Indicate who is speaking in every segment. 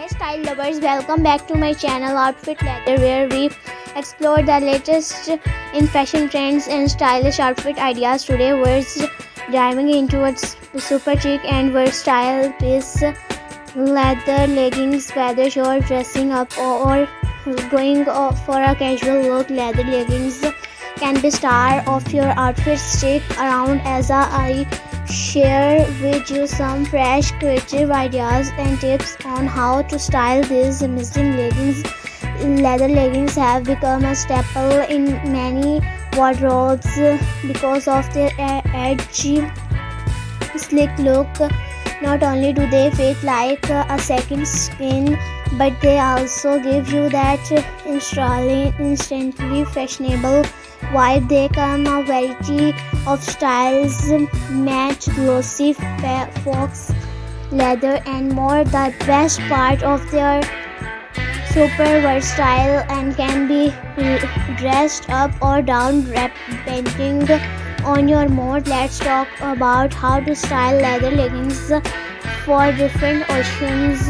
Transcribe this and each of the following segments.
Speaker 1: Hey style lovers, welcome back to my channel Outfit Leather, where we explore the latest in fashion trends and stylish outfit ideas. Today we're diving into a super chic and versatile piece, leather leggings. Whether you're dressing up or going for a casual look, leather leggings can be star of your outfit. Stick around as I share with you some fresh creative ideas and tips on how to style these amazing leggings. Leather leggings have become a staple in many wardrobes because of their edgy, sleek look. Not only do they fit like a second skin, but they also give you that instantly fashionable vibe. They come a variety of styles, match, glossy, fox leather and more. The best part of their super versatile and can be dressed up or down depending on your mood. Let's talk about how to style leather leggings for different occasions.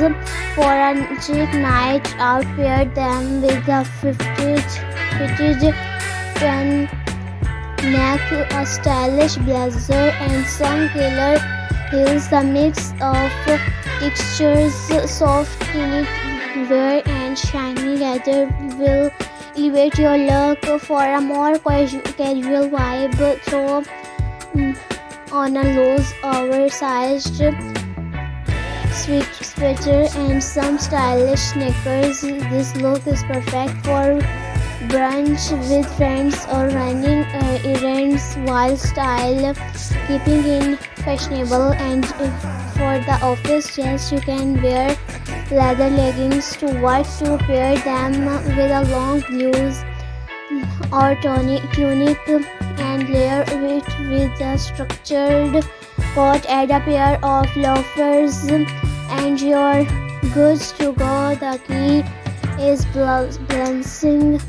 Speaker 1: For a chic night out, pair them with a fitted neck, a stylish blazer and some killer heels. The mix of textures, soft knitwear and shiny leather will elevate your look. For a more casual vibe, throw on a loose oversized sweater and some stylish sneakers. This look is perfect for brunch with friends or running errands while style keeping in fashionable. And for the office, yes, you can wear leather leggings to work, to pair them with a long blouse or tunic and layer it with a structured coat. Add a pair of loafers and you're good to go. The key is balancing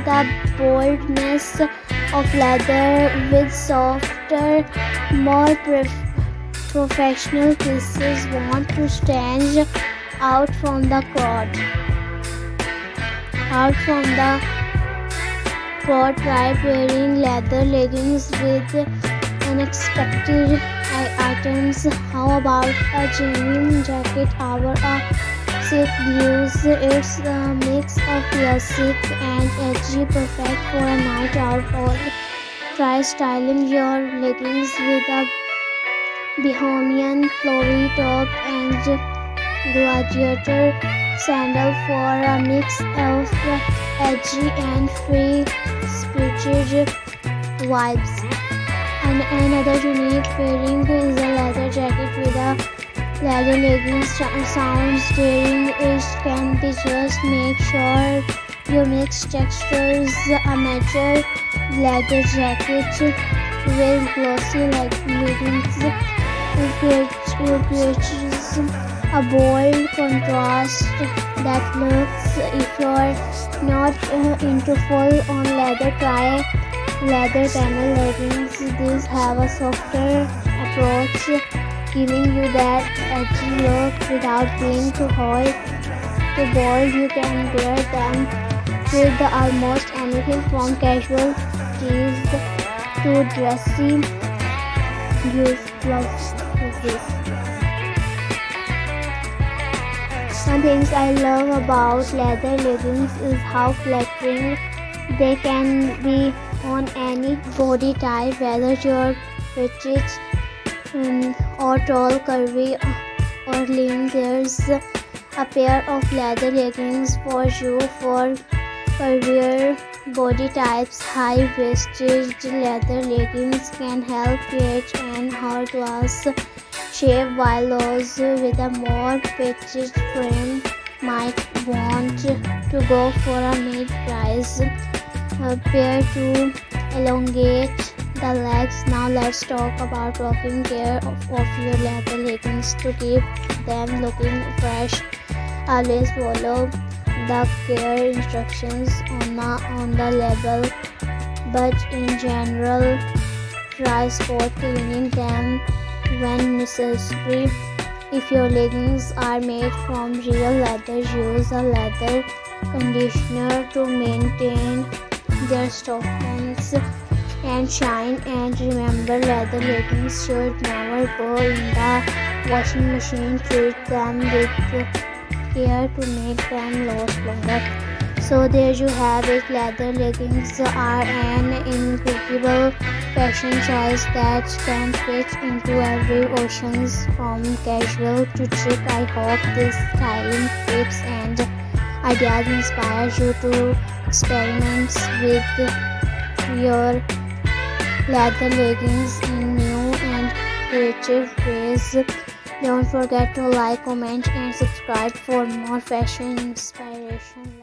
Speaker 1: the boldness of leather with softer, more professional pieces. Want to stand out from the crowd. Try pairing leather leggings with unexpected items. How about a genuine jacket or a silk blues? It's a mix of classic and edgy, perfect for a night out. Or try styling your leggings with a bohemian flowy top and gladiator sandal for a mix of edgy and free-spirited vibes. And another unique pairing is a leather jacket with a leather leggings. Sounds daring, it can be. Just make sure you mix textures. A mature leather jacket with glossy leggings creates a bold contrast that looks. If you're not into full-on leather, try leather panel leggings. These have a softer approach, giving you that edgy look without being too hot, too bold. You can wear them with almost anything from casual tees to dressy blouses. One thing I love about leather leggings is how flattering they can be on any body type, whether you're petite or tall, curvy or lean. There's a pair of leather leggings for you. For curvier body types, high-waisted leather leggings can help create an hourglass shape, while those with a more petite frame might want to go for a mid-rise pair to elongate the legs. Now let's talk about taking care of your leather leggings to keep them looking fresh. Always follow the care instructions on the label, but in general, try spot cleaning them when necessary. If your leggings are made from real leather, use a leather conditioner to maintain their softness and shine. And remember, leather leggings should never go in the washing machine. Treat them with care to make them last longer. So there you have it. Leather leggings are an incredible fashion choice that can fit into every occasion, from casual to chic. I hope these styling tips and ideas inspire you to experiment with your leather leggings in new and creative ways. Don't forget to like, comment, and subscribe for more fashion inspiration.